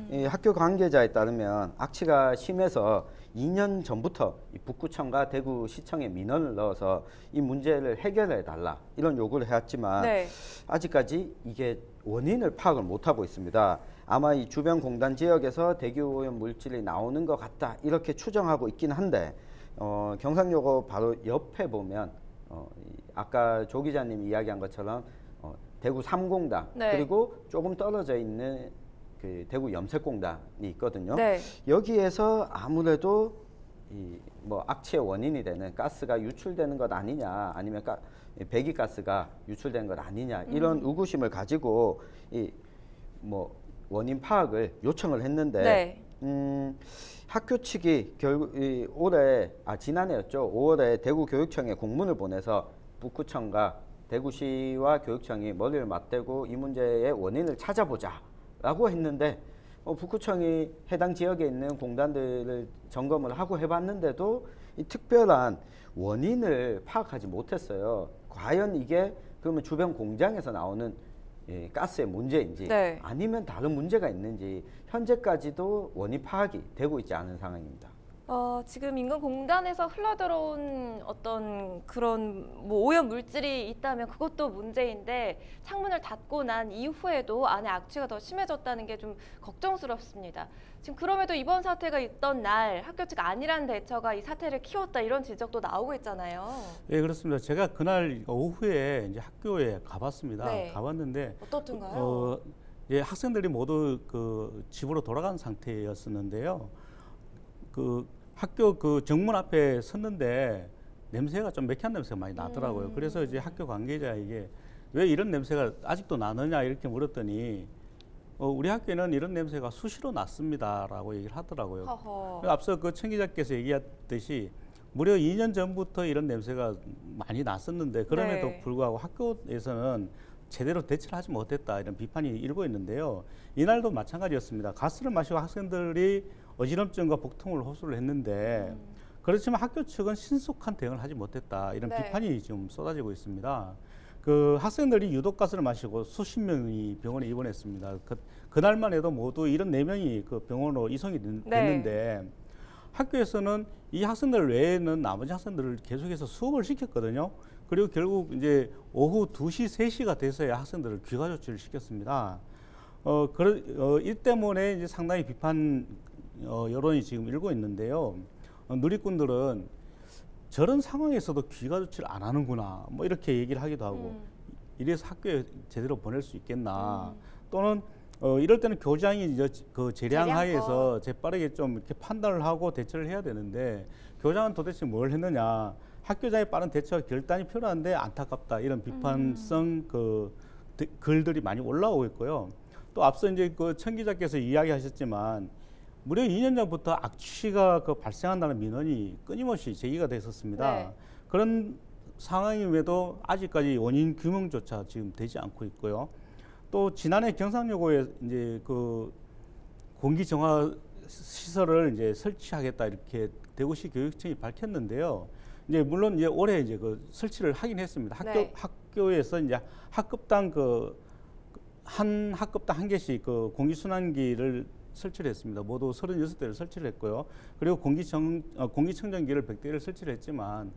이 학교 관계자에 따르면 악취가 심해서 2년 전부터 이 북구청과 대구시청에 민원을 넣어서 이 문제를 해결해 달라 이런 요구를 해왔지만 네. 아직까지 이게 원인을 파악을 못하고 있습니다. 아마 이 주변 공단 지역에서 대기오염 물질이 나오는 것 같다 이렇게 추정하고 있긴 한데 경상여고 바로 옆에 보면 아까 조 기자님이 이야기한 것처럼 대구 3공단 네. 그리고 조금 떨어져 있는 그 대구 염색공단이 있거든요. 네. 여기에서 아무래도 이 뭐 악취의 원인이 되는 가스가 유출되는 것 아니냐, 아니면 배기가스가 유출되는 것 아니냐 이런 의구심을 가지고 이 뭐 원인 파악을 요청을 했는데 네. 학교 측이 결국 지난해였죠. 5월에 대구교육청에 공문을 보내서 북구청과 대구시와 교육청이 머리를 맞대고 이 문제의 원인을 찾아보자라고 했는데 북구청이 해당 지역에 있는 공단들을 점검을 하고 해봤는데도 이 특별한 원인을 파악하지 못했어요. 과연 이게 그러면 주변 공장에서 나오는 가스의 문제인지 네. 아니면 다른 문제가 있는지 현재까지도 원인 파악이 되고 있지 않은 상황입니다.
지금 인근 공단에서 흘러들어온 어떤 그런 뭐 오염 물질이 있다면 그것도 문제인데 창문을 닫고 난 이후에도 안에 악취가 더 심해졌다는 게 좀 걱정스럽습니다. 지금 그럼에도 이번 사태가 있던 날 학교 측 안일한 대처가 이 사태를 키웠다 이런 지적도 나오고 있잖아요.
네, 그렇습니다. 제가 그날 오후에 이제 학교에 가봤습니다. 네. 가봤는데
어떻든가요?
학생들이 모두 그 집으로 돌아간 상태였었는데요. 그 학교 그 정문 앞에 섰는데 냄새가 좀 매캐한 냄새가 많이 나더라고요. 그래서 이제 학교 관계자에게 왜 이런 냄새가 아직도 나느냐 이렇게 물었더니 우리 학교에는 이런 냄새가 수시로 났습니다라고 얘기를 하더라고요. 앞서 그 청 기자께서 얘기했듯이 무려 2년 전부터 이런 냄새가 많이 났었는데 그럼에도 불구하고 학교에서는 제대로 대처를 하지 못했다 이런 비판이 일고 있는데요. 이날도 마찬가지였습니다. 가스를 마시고 학생들이 어지럼증과 복통을 호소를 했는데 그렇지만 학교 측은 신속한 대응을 하지 못했다 이런 비판이 지금 쏟아지고 있습니다. 그 학생들이 유독가스를 마시고 수십 명이 병원에 입원했습니다. 그날만 해도 모두 74명이 그 병원으로 이송이 됐는데 학교에서는 이 학생들 외에는 나머지 학생들을 계속해서 수업을 시켰거든요. 그리고 결국 이제 오후 2시, 3시가 돼서야 학생들을 귀가 조치를 시켰습니다. 이 때문에 이제 상당히 비판 여론이 지금 일고 있는데요. 누리꾼들은 저런 상황에서도 귀가 조치를 안 하는구나 뭐 이렇게 얘기를 하기도 하고 이래서 학교에 제대로 보낼 수 있겠나 또는 이럴 때는 교장이 그 재량하에서 재빠르게 좀 이렇게 판단을 하고 대처를 해야 되는데 교장은 도대체 뭘 했느냐 학교장의 빠른 대처가 결단이 필요한데 안타깝다 이런 비판성 그 글들이 많이 올라오고 있고요. 또 앞서 이제 그 청 기자께서 이야기하셨지만 무려 2년 전부터 악취가 발생한다는 민원이 끊임없이 제기가 됐었습니다. 그런 상황임에도 아직까지 원인 규명조차 지금 되지 않고 있고요. 또 지난해 경상여고에 이제 그 공기 정화 시설을 이제 설치하겠다 이렇게 대구시 교육청이 밝혔는데요. 이제 물론 이제 올해 이제 그 설치를 하긴 했습니다. 학교에서 이제 학급당 한 학급당 한 개씩 그 공기순환기를 설치를 했습니다. 모두 36대를 설치를 했고요. 그리고 공기청정기를 100대를 설치를 했지만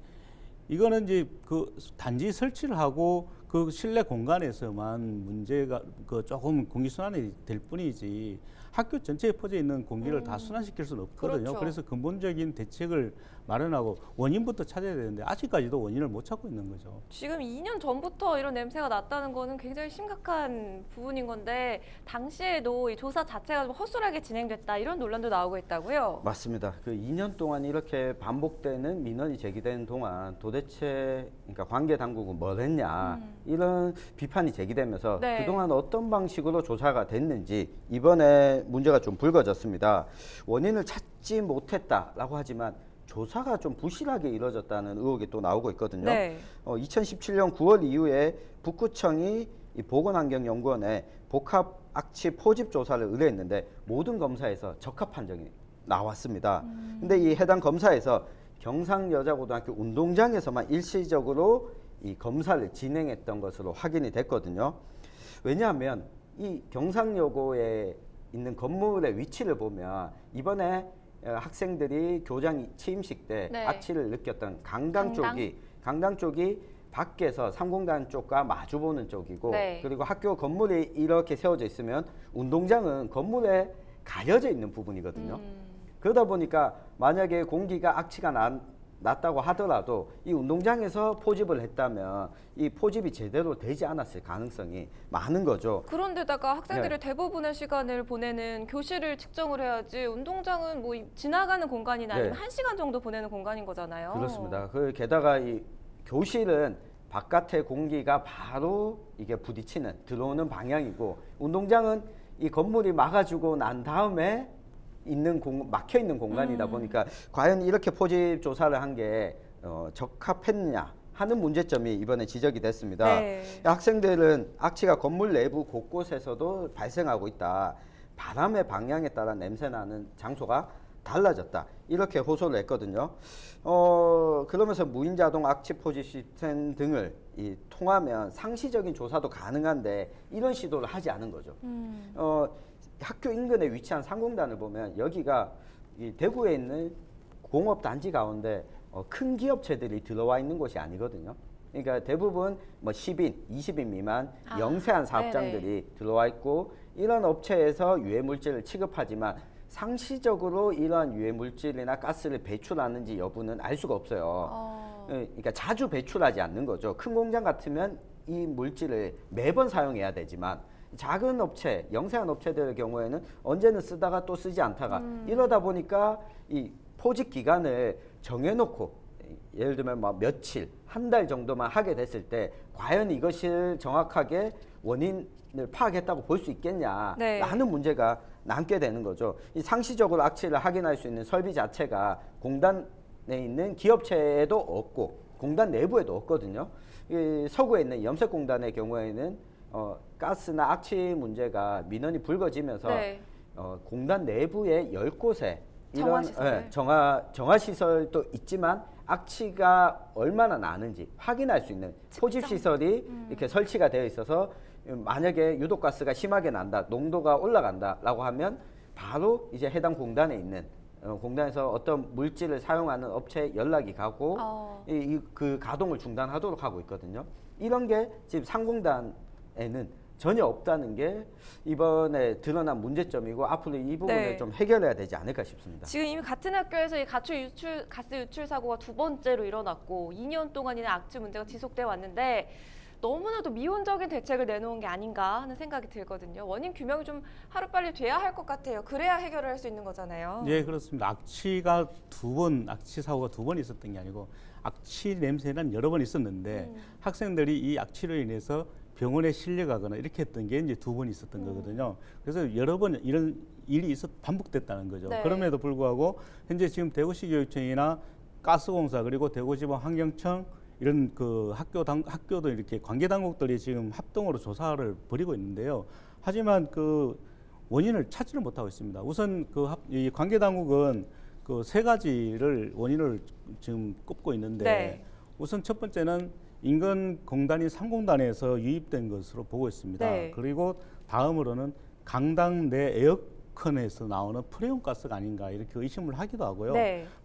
이거는 이제 그 단지 설치를 하고 그 실내 공간에서만 문제가 조금 공기순환이 될 뿐이지 학교 전체에 퍼져 있는 공기를 다 순환시킬 수는 없거든요. 그래서 근본적인 대책을 마련하고 원인부터 찾아야 되는데 아직까지도 원인을 못 찾고 있는 거죠.
지금 2년 전부터 이런 냄새가 났다는 거는 굉장히 심각한 부분인 건데 당시에도 이 조사 자체가 좀 허술하게 진행됐다 이런 논란도 나오고 있다고요?
맞습니다. 그 2년 동안 이렇게 반복되는 민원이 제기되는 동안 도대체 그러니까 관계 당국은 뭘 했냐 이런 비판이 제기되면서 그동안 어떤 방식으로 조사가 됐는지 이번에 문제가 좀 불거졌습니다. 원인을 찾지 못했다라고 하지만 조사가 좀 부실하게 이루어졌다는 의혹이 또 나오고 있거든요. 2017년 9월 이후에 북구청이 이 보건환경연구원에 복합 악취 포집 조사를 의뢰했는데 모든 검사에서 적합 판정이 나왔습니다. 근데 이 해당 검사에서 경상여자고등학교 운동장에서만 일시적으로 이 검사를 진행했던 것으로 확인이 됐거든요. 왜냐하면 이 경상여고에 있는 건물의 위치를 보면 이번에 학생들이 교장 취임식 때 악취를 느꼈던 강당 쪽이 밖에서 상공단 쪽과 마주보는 쪽이고 그리고 학교 건물이 이렇게 세워져 있으면 운동장은 건물에 가려져 있는 부분이거든요. 그러다 보니까 만약에 공기가 악취가 났다고 하더라도 이 운동장에서 포집을 했다면 이 포집이 제대로 되지 않았을 가능성이 많은 거죠.
그런데다가 학생들이 대부분의 시간을 보내는 교실을 측정을 해야지 운동장은 뭐 지나가는 공간이나 아니면 1시간 정도 보내는 공간인 거잖아요.
그렇습니다. 게다가 이 교실은 바깥의 공기가 바로 이게 부딪히는 들어오는 방향이고 운동장은 이 건물이 막아주고 난 다음에 막혀 있는 공간이다 보니까 과연 이렇게 포집 조사를 한 게 적합했느냐 하는 문제점이 이번에 지적이 됐습니다. 학생들은 악취가 건물 내부 곳곳에서도 발생하고 있다. 바람의 방향에 따라 냄새나는 장소가 달라졌다. 이렇게 호소를 했거든요. 그러면서 무인자동 악취 포집 시스템 등을 통하면 상시적인 조사도 가능한데 이런 시도를 하지 않은 거죠. 학교 인근에 위치한 상공단을 보면 여기가 이 대구에 있는 공업단지 가운데 큰 기업체들이 들어와 있는 곳이 아니거든요. 그러니까 대부분 뭐 10인, 20인 미만 영세한 사업장들이 들어와 있고 이런 업체에서 유해물질을 취급하지만 상시적으로 이러한 유해물질이나 가스를 배출하는지 여부는 알 수가 없어요. 그러니까 자주 배출하지 않는 거죠. 큰 공장 같으면 이 물질을 매번 사용해야 되지만 작은 업체, 영세한 업체들의 경우에는 언제는 쓰다가 또 쓰지 않다가 이러다 보니까 이 포집 기간을 정해놓고 예를 들면 뭐 며칠, 한 달 정도만 하게 됐을 때 과연 이것을 정확하게 원인을 파악했다고 볼 수 있겠냐 하는 문제가 남게 되는 거죠. 이 상시적으로 악취를 확인할 수 있는 설비 자체가 공단에 있는 기업체에도 없고 공단 내부에도 없거든요. 이 서구에 있는 염색공단의 경우에는 가스나 악취 문제가 민원이 불거지면서 공단 내부의 10곳에 이런 정화시설도 있지만 악취가 얼마나 나는지 확인할 수 있는 포집시설이 이렇게 설치가 되어 있어서 만약에 유독가스가 심하게 난다, 농도가 올라간다라고 하면 바로 이제 해당 공단에 있는 공단에서 어떤 물질을 사용하는 업체에 연락이 가고 그 가동을 중단하도록 하고 있거든요. 이런 게 지금 상공단에는 전혀 없다는 게 이번에 드러난 문제점이고 앞으로 이 부분을 좀 해결해야 되지 않을까 싶습니다.
지금 이미 같은 학교에서 이 가스 유출 사고가 2번째로 일어났고 2년 동안이나 악취 문제가 지속돼 왔는데 너무나도 미온적인 대책을 내놓은 게 아닌가 하는 생각이 들거든요. 원인 규명이 좀 하루빨리 돼야 할 것 같아요. 그래야 해결을 할 수 있는 거잖아요.
네, 그렇습니다. 악취 사고가 2번 있었던 게 아니고 악취 냄새는 여러 번 있었는데 학생들이 이 악취로 인해서 병원에 실려가거나 이렇게 했던 게 이제 2번 있었던 거거든요. 그래서 여러 번 이런 일이 반복됐다는 거죠. 그럼에도 불구하고 현재 지금 대구시 교육청이나 가스공사 그리고 대구지방 환경청 이런 그 학교도 이렇게 관계 당국들이 지금 합동으로 조사를 벌이고 있는데요. 하지만 그 원인을 찾지를 못하고 있습니다. 우선 이 관계 당국은 그 3가지를 원인을 지금 꼽고 있는데 우선 첫 번째는 인근 공단인 상공단에서 유입된 것으로 보고 있습니다. 그리고 다음으로는 강당 내 에어컨에서 나오는 프레온가스가 아닌가 이렇게 의심을 하기도 하고요.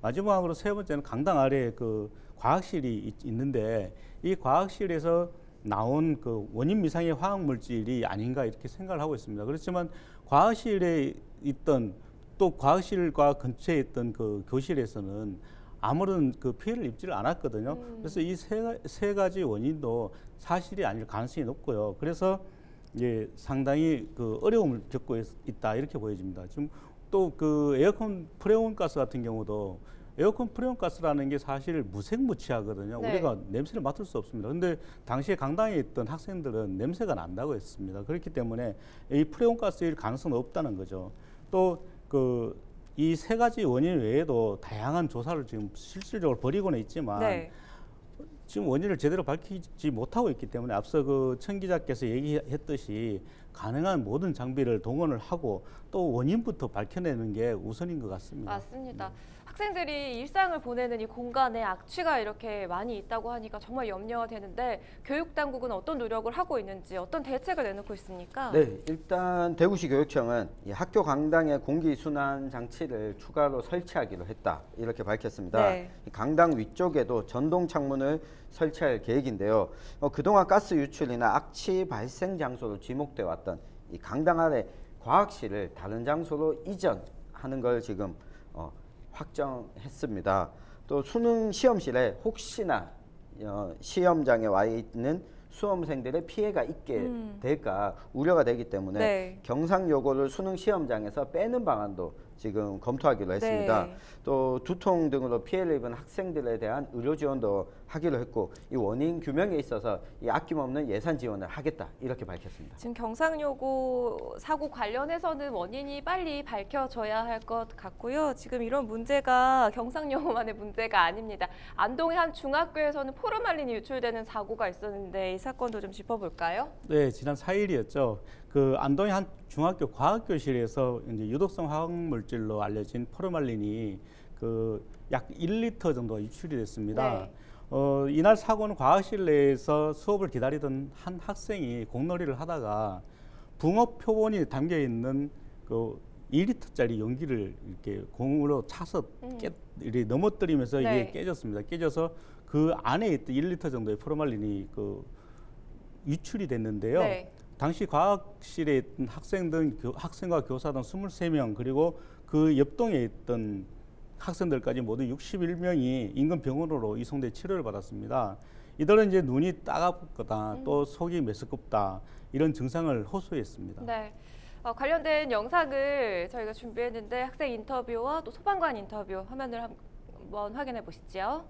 마지막으로 3번째는 강당 아래에 그 과학실이 있는데 이 과학실에서 나온 그 원인 미상의 화학 물질이 아닌가 이렇게 생각을 하고 있습니다. 그렇지만 과학실에 있던 또 과학실과 근처에 있던 그 교실에서는 아무런 그 피해를 입지를 않았거든요. 그래서 이 세 가지 원인도 사실이 아닐 가능성이 높고요. 그래서 이제 상당히 그 어려움을 겪고 있다 이렇게 보여집니다. 지금 또 그 에어컨 프레온가스 같은 경우도 에어컨 프레온가스라는 게 사실 무색무취하거든요. 우리가 냄새를 맡을 수 없습니다. 근데 당시에 강당에 있던 학생들은 냄새가 난다고 했습니다. 그렇기 때문에 이 프레온가스일 가능성은 없다는 거죠. 또 이 3가지 원인 외에도 다양한 조사를 지금 실질적으로 벌이고는 있지만 지금 원인을 제대로 밝히지 못하고 있기 때문에 앞서 그 천 기자께서 얘기했듯이 가능한 모든 장비를 동원을 하고 또 원인부터 밝혀내는 게 우선인 것 같습니다.
맞습니다. 학생들이 일상을 보내는 이 공간에 악취가 이렇게 많이 있다고 하니까 정말 염려가 되는데 교육당국은 어떤 노력을 하고 있는지 어떤 대책을 내놓고 있습니까?
네, 일단 대구시 교육청은 이 학교 강당에 공기순환 장치를 추가로 설치하기로 했다 이렇게 밝혔습니다. 강당 위쪽에도 전동 창문을 설치할 계획인데요. 그동안 가스 유출이나 악취 발생 장소로 지목돼 왔던 이 강당 아래 과학실을 다른 장소로 이전하는 걸 지금 확정했습니다. 또 수능 시험실에 혹시나 시험장에 와 있는 수험생들의 피해가 있게 될까 우려가 되기 때문에 경상 요구를 수능 시험장에서 빼는 방안도 지금 검토하기로 했습니다. 또 두통 등으로 피해를 입은 학생들에 대한 의료 지원도 하기로 했고 이 원인 규명에 있어서 이 아낌없는 예산 지원을 하겠다 이렇게 밝혔습니다.
지금 경상요고 사고 관련해서는 원인이 빨리 밝혀져야 할 것 같고요. 지금 이런 문제가 경상요고만의 문제가 아닙니다. 안동의 한 중학교에서는 포르말린이 유출되는 사고가 있었는데 이 사건도 좀 짚어볼까요?
네, 지난 4일이었죠. 그 안동의 한 중학교 과학교실에서 이제 유독성 화학물질로 알려진 포르말린이 그 약 1리터 정도 유출이 됐습니다. 이날 사고는 과학실 내에서 수업을 기다리던 한 학생이 공놀이를 하다가 붕어 표본이 담겨 있는 그 2리터짜리 용기를 이렇게 공으로 차서 이렇게 넘어뜨리면서 이게 깨졌습니다. 깨져서 그 안에 있던 1리터 정도의 포르말린이 그 유출이 됐는데요. 당시 과학실에 있던 학생과 교사 등 23명 그리고 그 옆동에 있던 학생들까지 모두 61명이 인근 병원으로 이송돼 치료를 받았습니다. 이들은 이제 눈이 따갑거나 또 속이 메스껍다 이런 증상을 호소했습니다.
관련된 영상을 저희가 준비했는데 학생 인터뷰와 또 소방관 인터뷰 화면을 한번 확인해 보시죠.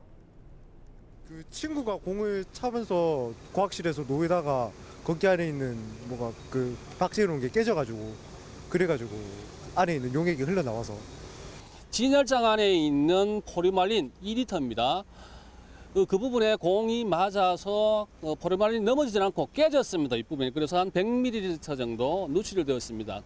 그 친구가 공을 차면서 과학실에서 놓이다가 거기 안에 있는 뭐가 그 박스에 놓은 게 깨져가지고 그래가지고 안에 있는 용액이 흘러나와서
진열장 안에 있는 포르말린 2리터입니다. 그 부분에 공이 맞아서 포르말린이 넘어지지 않고 깨졌습니다. 이 부분이. 그래서 한 100ml 정도 누출이 되었습니다.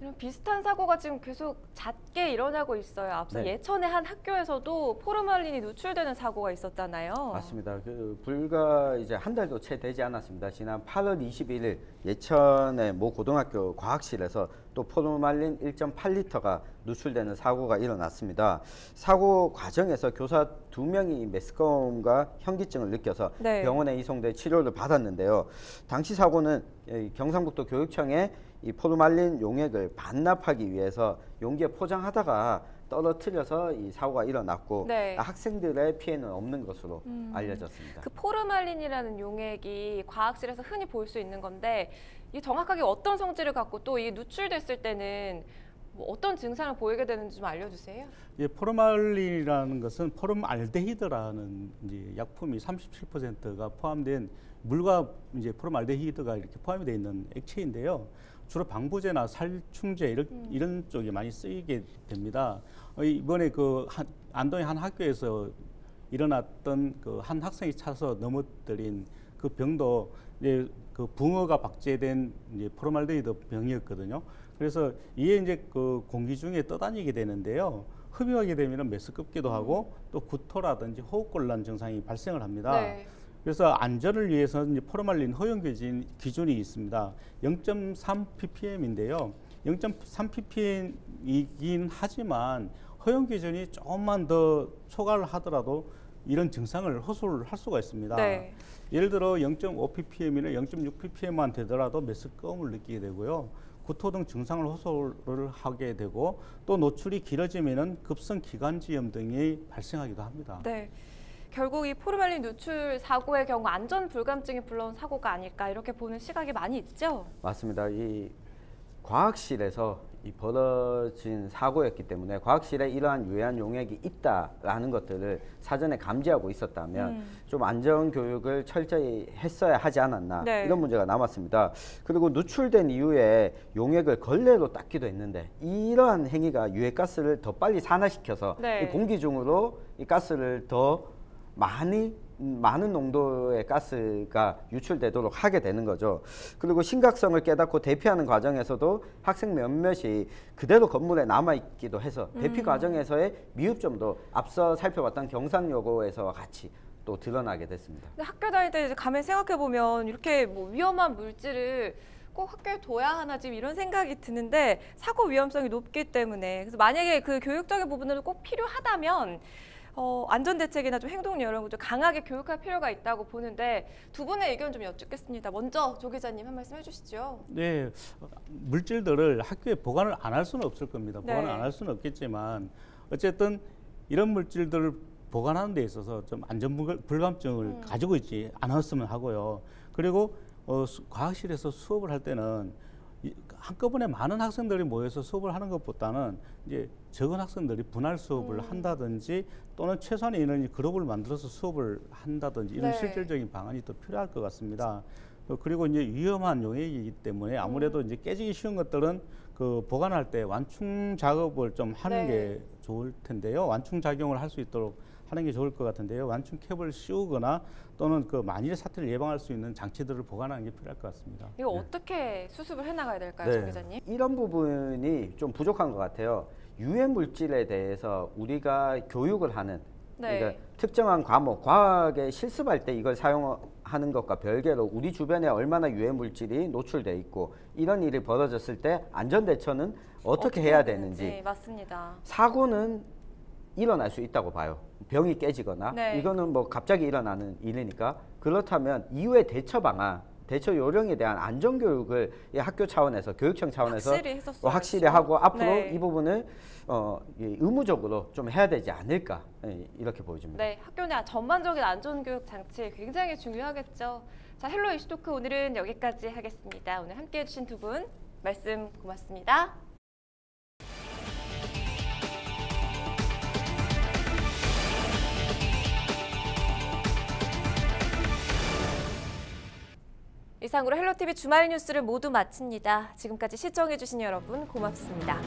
이런 비슷한 사고가 지금 계속 잦게 일어나고 있어요. 앞서
네.
예천의 한 학교에서도 포르말린이 누출되는 사고가 있었잖아요.
맞습니다. 불과 이제 한 달도 채 되지 않았습니다. 지난 8월 21일 예천의 모 고등학교 과학실에서 또 포르말린 1.8리터가 누출되는 사고가 일어났습니다. 사고 과정에서 교사 2명이 메스꺼움과 현기증을 느껴서
네.
병원에 이송돼 치료를 받았는데요. 당시 사고는 경상북도 교육청에 이 포르말린 용액을 반납하기 위해서 용기에 포장하다가 떨어뜨려서 이 사고가 일어났고
네.
학생들의 피해는 없는 것으로 알려졌습니다.
그 포르말린이라는 용액이 과학실에서 흔히 볼 수 있는 건데 이 정확하게 어떤 성질을 갖고 또 이게 누출됐을 때는 뭐 어떤 증상을 보이게 되는지 좀 알려주세요.
예, 포르말린이라는 것은 포름알데히드라는 이제 약품이 37%가 포함된 물과 이제 포름알데히드가 이렇게 포함이 되어 있는 액체인데요. 주로 방부제나 살충제 이런 쪽에 많이 쓰이게 됩니다. 이번에 그 안동의 한 학교에서 일어났던 그 한 학생이 차서 넘어뜨린 그 병도 이제 그 붕어가 박제된 이제 포름알데히드 병이었거든요. 그래서 이게 이제 그 공기 중에 떠다니게 되는데요. 흡입하게 되면 메스껍기도 하고 또 구토라든지 호흡곤란 증상이 발생을 합니다. 네. 그래서 안전을 위해서 이제 포르말린 허용 기준이 있습니다. 0.3 ppm인데요. 0.3 ppm이긴 하지만 허용 기준이 조금만 더 초과를 하더라도 이런 증상을 호소를 할 수가 있습니다. 네. 예를 들어 0.5 ppm이나 0.6 ppm만 되더라도 메스꺼움을 느끼게 되고요. 구토 등 증상을 호소를 하게 되고 또 노출이 길어지면은 급성 기관지염 등이 발생하기도 합니다.
네. 결국 이 포르말린 누출 사고의 경우 안전 불감증이 불러온 사고가 아닐까 이렇게 보는 시각이 많이 있죠?
맞습니다. 이 과학실에서 이 벌어진 사고였기 때문에 과학실에 이러한 유해한 용액이 있다라는 것들을 사전에 감지하고 있었다면 좀 안전 교육을 철저히 했어야 하지 않았나 네. 이런 문제가 남았습니다. 그리고 누출된 이후에 용액을 걸레로 닦기도 했는데 이러한 행위가 유해가스를 더 빨리 산화시켜서 네. 이 공기 중으로 이 가스를 더 많은 농도의 가스가 유출되도록 하게 되는 거죠. 그리고 심각성을 깨닫고 대피하는 과정에서도 학생 몇몇이 그대로 건물에 남아있기도 해서 대피 과정에서의 미흡점도 앞서 살펴봤던 경상여고에서와 같이 또 드러나게 됐습니다.
근데 학교 다닐 때 이제 가만히 생각해보면 이렇게 뭐 위험한 물질을 꼭 학교에 둬야 하나 지금 이런 생각이 드는데 사고 위험성이 높기 때문에 그래서 만약에 그 교육적인 부분으로 꼭 필요하다면 안전대책이나 좀 행동 이런 거 좀 강하게 교육할 필요가 있다고 보는데 두 분의 의견 좀 여쭙겠습니다. 먼저 조 기자님 한 말씀 해주시죠.
네, 물질들을 학교에 보관을 안 할 수는 없을 겁니다. 보관을 안 할 수는 없겠지만 어쨌든 이런 물질들을 보관하는 데 있어서 좀 안전 불감증을 가지고 있지 않았으면 하고요. 그리고 과학실에서 수업을 할 때는 한꺼번에 많은 학생들이 모여서 수업을 하는 것보다는 이제 적은 학생들이 분할 수업을 한다든지 또는 최소한의 인원이 그룹을 만들어서 수업을 한다든지 이런 실질적인 방안이 더 필요할 것 같습니다. 그리고 이제 위험한 용액이기 때문에 아무래도 이제 깨지기 쉬운 것들은 그 보관할 때 완충 작업을 좀 하는 게 좋을 텐데요. 완충 작용을 할 수 있도록 하는 게 좋을 것 같은데요. 완충 캡을 씌우거나 또는 그 만일의 사태를 예방할 수 있는 장치들을 보관하는 게 필요할 것 같습니다.
이거 어떻게 수습을 해나가야 될까요, 조 기자님?
이런 부분이 좀 부족한 것 같아요. 유해 물질에 대해서 우리가 교육을 하는 그러니까 특정한 과목, 과학에 실습할 때 이걸 사용하는 것과 별개로 우리 주변에 얼마나 유해 물질이 노출돼 있고 이런 일이 벌어졌을 때 안전 대처는 어떻게 해야 되는지
맞습니다.
사고는 일어날 수 있다고 봐요. 병이 깨지거나 이거는 뭐 갑자기 일어나는 일이니까 그렇다면 이후의 대처 방안, 대처 요령에 대한 안전 교육을 학교 차원에서 교육청 차원에서 확실히 하고 앞으로 이 부분을 의무적으로 좀 해야 되지 않을까 이렇게 보여집니다.
네, 학교 내 전반적인 안전 교육 장치 굉장히 중요하겠죠. 자, 헬로 이슈 토크 오늘은 여기까지 하겠습니다. 오늘 함께해 주신 두 분 말씀 고맙습니다. 이상으로 헬로티비 주말 뉴스를 모두 마칩니다. 지금까지 시청해주신 여러분 고맙습니다.